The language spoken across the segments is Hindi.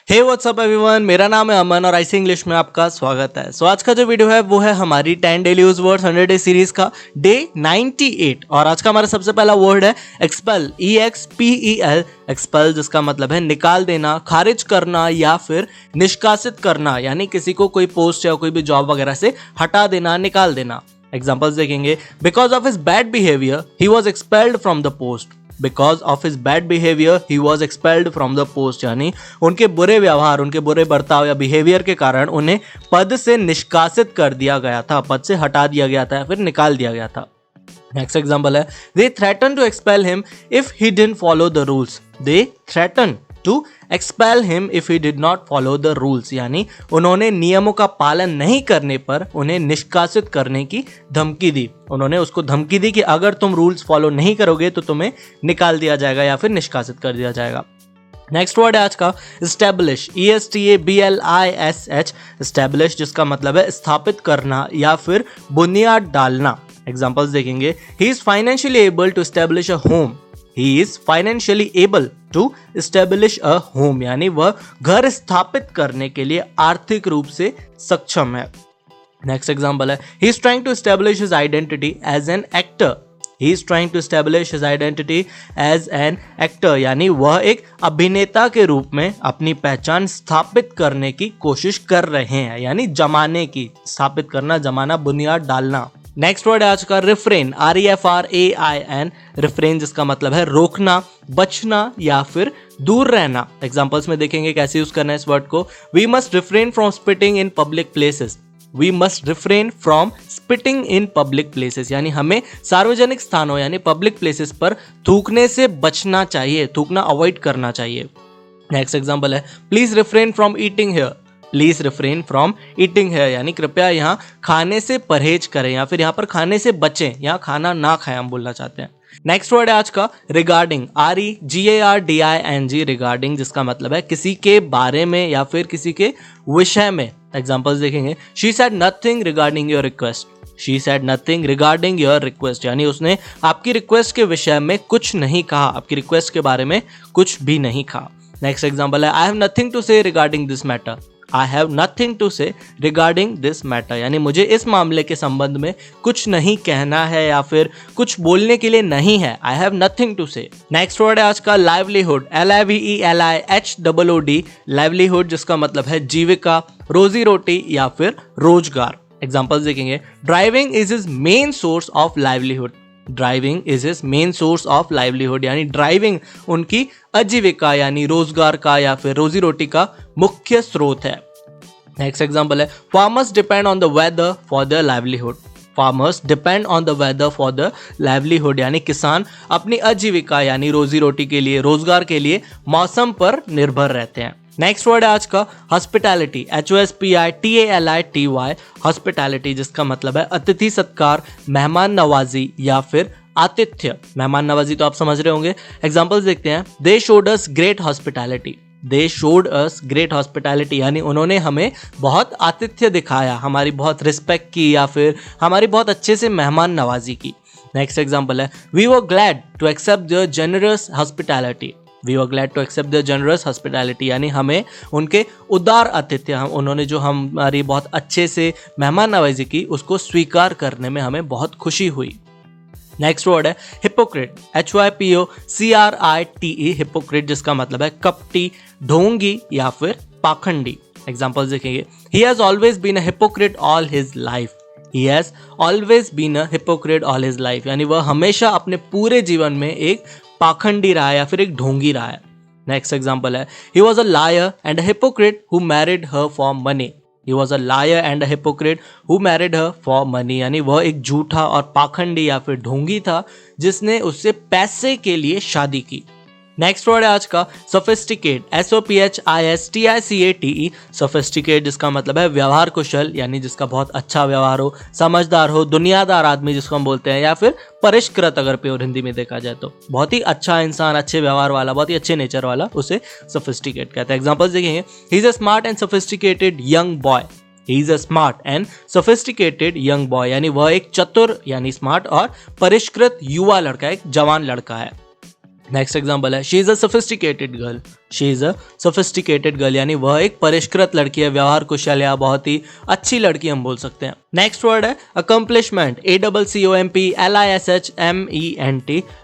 हे व्हाट्सअप एवरीवन, मेरा नाम है अमन और आईसी इंग्लिश में आपका स्वागत है। आज का जो वीडियो है वो है हमारी 10 daily use words 100 day series का डे 98 और आज का हमारा सबसे पहला वर्ड है एक्सपेल, EXPEL, एक्सपेल जिसका मतलब है निकाल देना, खारिज करना या फिर निष्कासित करना, यानी किसी को कोई पोस्ट या कोई भी जॉब वगैरह से हटा देना, निकाल देना। एग्जाम्पल्स देखेंगे। Because of his bad behaviour he was expelled from the post. Because of his bad behaviour he was expelled from the post, यानी उनके बुरे व्यवहार, उनके बुरे बर्ताव या बिहेवियर के कारण उन्हें पद से निष्कासित कर दिया गया था, पद से हटा दिया गया था या फिर निकाल दिया गया था। नेक्स्ट एग्जाम्पल है they threaten to expel him if he didn't follow the rules. They threaten to expel him if he did not follow the rules, यानी उन्होंने नियमों का पालन नहीं करने पर उन्हें निष्कासित करने की धमकी दी। उन्होंने उसको धमकी दी कि अगर तुम रूल्स फॉलो नहीं करोगे तो तुम्हें निकाल दिया जाएगा या फिर निष्कासित कर दिया जाएगा। नेक्स्ट वर्ड है आज का स्टैब्लिश, ESTABLISH, स्टैब्लिश जिसका मतलब है स्थापित करना या फिर बुनियाद डालना। एग्जाम्पल्स देखेंगे। He is financially able to establish a home. He is financially able to establish a home, यानी वह घर स्थापित करने के लिए आर्थिक रूप से सक्षम है। नेक्स्ट एग्जाम्पल है He is trying to establish his identity as an actor. He is trying to establish his identity as an actor, यानी वह एक अभिनेता के रूप में अपनी पहचान स्थापित करने की कोशिश कर रहे हैं, यानी जमाने की, स्थापित करना, जमाना, बुनियाद डालना। नेक्स्ट वर्ड है आज का रिफ्रेन, REFRAIN, रिफ्रेन जिसका मतलब है रोकना, बचना या फिर दूर रहना। एग्जांपल्स में देखेंगे कैसे यूज करना है इस वर्ड को। We must refrain from spitting in public places. We must refrain from spitting in public places, यानी हमें सार्वजनिक स्थानों यानी पब्लिक प्लेसेस पर थूकने से बचना चाहिए, थूकना अवॉइड करना चाहिए। नेक्स्ट एग्जाम्पल है please refrain from eating here. Please refrain from eating है, यानी कृपया यहाँ खाने से परहेज करें या फिर यहाँ पर खाने से बचें, यहाँ खाना ना खाएं, हम बोलना चाहते हैं। नेक्स्ट वर्ड है आज का रिगार्डिंग, REGARDING, रिगार्डिंग जिसका मतलब है किसी के बारे में या फिर किसी के विषय में। एग्जाम्पल्स देखेंगे। She said nothing regarding your request. She said nothing regarding your request, यानी उसने आपकी रिक्वेस्ट के विषय में कुछ नहीं कहा, आपकी रिक्वेस्ट के बारे में कुछ भी नहीं कहा। नेक्स्ट एग्जाम्पल है आई हैव नथिंग टू से regarding this matter. I have nothing to say regarding this matter, यानी मुझे इस मामले के संबंध में कुछ नहीं कहना है या फिर कुछ बोलने के लिए नहीं है। I have nothing to say। Next word है आज का लाइवलीहुड, LIVELIHOOD, लाइवलीहुड जिसका मतलब है जीविका, रोजी रोटी या फिर रोजगार। एग्जाम्पल्स देखेंगे। Driving is his main source of livelihood. Driving is his main source of livelihood, यानी ड्राइविंग उनकी आजीविका यानी रोजगार का या फिर रोजी रोटी का मुख्य स्रोत है। नेक्स्ट एग्जांपल है farmers depend on the weather for the livelihood. Farmers depend on the weather for the livelihood, यानी किसान अपनी आजीविका यानी रोजी रोटी के लिए, रोजगार के लिए मौसम पर निर्भर रहते हैं। नेक्स्ट वर्ड है आज का हॉस्पिटैलिटी, HOSPITALITY, हॉस्पिटैलिटी जिसका मतलब है अतिथि सत्कार, मेहमान नवाजी या फिर आतिथ्य। मेहमान नवाजी तो आप समझ रहे होंगे। एग्जांपल्स देखते हैं। They showed us great hospitality. They showed us great hospitality, यानी उन्होंने हमें बहुत आतिथ्य दिखाया, हमारी बहुत रिस्पेक्ट की या फिर हमारी बहुत अच्छे से मेहमान नवाजी की। नेक्स्ट एग्जांपल है we were glad to accept the generous hospitality. We were glad to accept the generous hospitality, यानी हमें उनके उदार आतिथ्य, उन्होंने जो हमारी बहुत अच्छे से मेहमान नवाजी की उसको स्वीकार करने में हमें बहुत खुशी हुई। नेक्स्ट वर्ड है हिपोक्रेट, HYPOCRITE, हिपोक्रेट जिसका मतलब है कपटी, ढोंगी या फिर पाखंडी। एग्जाम्पल्स देखेंगे। He has always been a hypocrite all his life. He has always been a hypocrite all his life, यानी वह हमेशा अपने पूरे जीवन में एक पाखंडी रहा है या फिर एक ढोंगी रहा है। नेक्स्ट एग्जाम्पल है He was a liar and a hypocrite who married her for money. He was a liar and a hypocrite who married her for money, यानी वह एक झूठा और पाखंडी या फिर ढोंगी था जिसने उससे पैसे के लिए शादी की। नेक्स्ट वर्ड है आज का सोफिस्टिकेट, SOPHISTICATE, सोफिस्टिकेट जिसका मतलब है व्यवहार कुशल, यानी जिसका बहुत अच्छा व्यवहार हो, समझदार हो, दुनियादार आदमी जिसको हम बोलते हैं, या फिर परिष्कृत अगर प्योर हिंदी में देखा जाए तो बहुत ही अच्छा इंसान, अच्छे व्यवहार वाला, बहुत ही अच्छे नेचर वाला, उसे सोफिस्टिकेट कहते हैं। एग्जांपल्स देखेंगे। He is a smart and sophisticated young boy. He is a smart and sophisticated young boy, यानी वह एक चतुर यानी स्मार्ट और परिष्कृत युवा लड़का, एक जवान लड़का है। नेक्स्ट एग्जाम्पल है she is a sophisticated girl. She is a sophisticated girl यानी वह एक परिष्कृत लड़की है, व्यवहार कुशल या बहुत ही अच्छी लड़की हम बोल सकते हैं। नेक्स्ट वर्ड है अकम्पलिशमेंट, ACCOMPLISHMENT।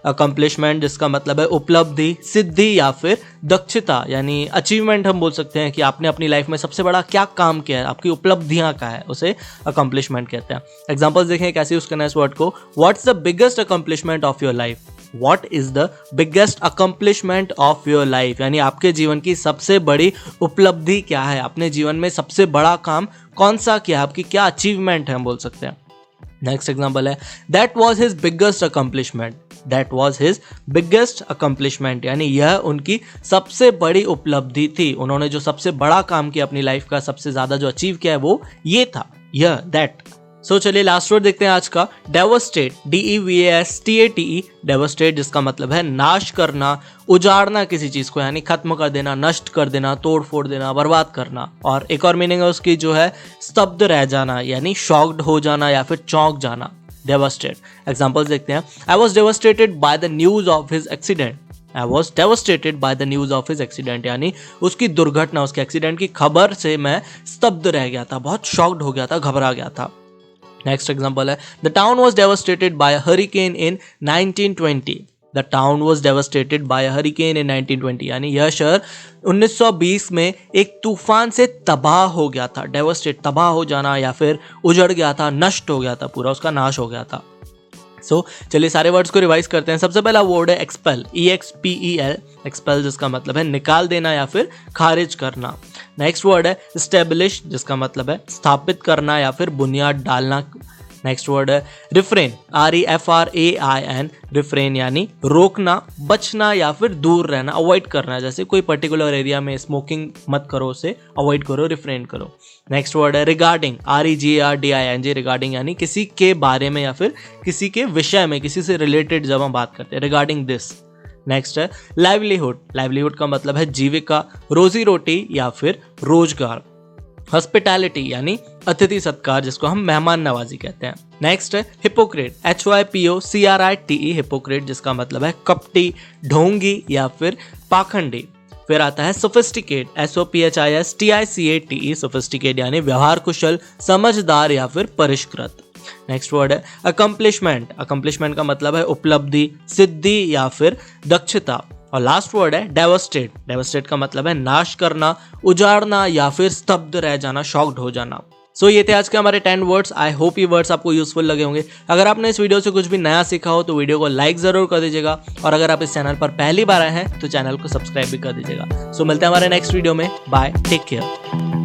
अकम्पलिशमेंट जिसका मतलब है उपलब्धि, सिद्धि या फिर दक्षता यानी अचीवमेंट हम बोल सकते हैं कि आपने अपनी लाइफ में सबसे बड़ा क्या काम किया है, आपकी उपलब्धियां क्या है, उसे अकम्पलिशमेंट कहते हैं। एग्जाम्पल्स देखें कैसे यूज करना है इस वर्ड को। What's the biggest accomplishment of your life. What is the biggest accomplishment of your life यानी आपके जीवन की सबसे बड़ी उपलब्धि क्या है, अपने जीवन में सबसे बड़ा काम कौन सा किया, आपकी क्या अचीवमेंट है हम बोल सकते हैं। नेक्स्ट एग्जाम्पल है that was his biggest accomplishment. That was his biggest accomplishment यानी यह उनकी सबसे बड़ी उपलब्धि थी, उन्होंने जो सबसे बड़ा काम किया अपनी लाइफ का, सबसे ज्यादा जो अचीव किया है वो ये था, यह दैट। सो चलिए लास्ट वर्ड देखते हैं आज का, डेवस्टेट, DEVASTATE। डेवस्टेट जिसका मतलब है नाश करना, उजाड़ना किसी चीज को यानी खत्म कर देना, नष्ट कर देना, तोड़ फोड़ देना, बर्बाद करना। और एक और मीनिंग है उसकी जो है स्तब्ध रह जाना यानी शॉक्ड हो जाना या फिर चौंक जाना, डेवस्टेट। एग्जाम्पल्स देखते हैं। I was devastated by the news of his accident. I was devastated by the news of his accident यानी उसकी दुर्घटना, उसके एक्सीडेंट की खबर से मैं स्तब्ध रह गया था, बहुत शॉक्ड हो गया था, घबरा गया था। नेक्स्ट एग्जाम्पल है the town was devastated by a hurricane in 1920। The town was devastated by a hurricane in 1920 यानी यह शहर 1920 में एक तूफान से तबाह हो गया था। डेवस्टेट तबाह हो जाना या फिर उजड़ गया था, नष्ट हो गया था, पूरा उसका नाश हो गया था। सो चलिए सारे वर्ड्स को रिवाइज करते हैं। सबसे पहला वर्ड है एक्सपेल, EXPEL। एक्सपेल जिसका मतलब है निकाल देना या फिर खारिज करना। नेक्स्ट वर्ड है स्टेब्लिश जिसका मतलब है स्थापित करना या फिर बुनियाद डालना। नेक्स्ट वर्ड है रिफ्रेन, REFRAIN। रिफ्रेन यानी रोकना, बचना या फिर दूर रहना, अवॉइड करना, जैसे कोई पर्टिकुलर एरिया में स्मोकिंग मत करो, उसे अवॉइड करो, रिफ्रेन करो। नेक्स्ट वर्ड है रिगार्डिंग, REGARDING। रिगार्डिंग यानी किसी के बारे में या फिर किसी के विषय में, किसी से रिलेटेड जब हम बात करते हैं, रिगार्डिंग दिस। नेक्स्ट है लाइवलीहुड। लाइवलीहुड का मतलब है जीविका, रोजी रोटी या फिर रोजगार। हॉस्पिटैलिटी यानी अतिथि सत्कार जिसको हम मेहमान नवाजी कहते हैं। नेक्स्ट है हिपोक्रेट, HYPOCRITE। हिपोक्रेट जिसका मतलब है कपटी, ढोंगी या फिर पाखंडी। फिर आता है सोफिस्टिकेट, SOPHISTICATE। सोफिस्टिकेट यानी व्यवहार कुशल, समझदार या फिर परिष्कृत। नेक्स्ट वर्ड है अकम्पलिशमेंट। अकम्पलिशमेंट का मतलब है उपलब्धि, सिद्धि या फिर दक्षता। और लास्ट वर्ड है डेवस्टेट। डेवस्टेट का मतलब है नाश करना, उजाड़ना या फिर स्तब्ध रह जाना, शॉक्ड हो जाना। सो ये थे आज के हमारे 10 वर्ड्स। आई होप ये वर्ड्स आपको यूजफुल लगे होंगे। अगर आपने इस वीडियो से कुछ भी नया सीखा हो तो वीडियो को लाइक जरूर कर दीजिएगा, और अगर आप इस चैनल पर पहली बार आए हैं तो चैनल को सब्सक्राइब भी कर दीजिएगा। सो मिलते हैं हमारे नेक्स्ट वीडियो में। Bye, take care.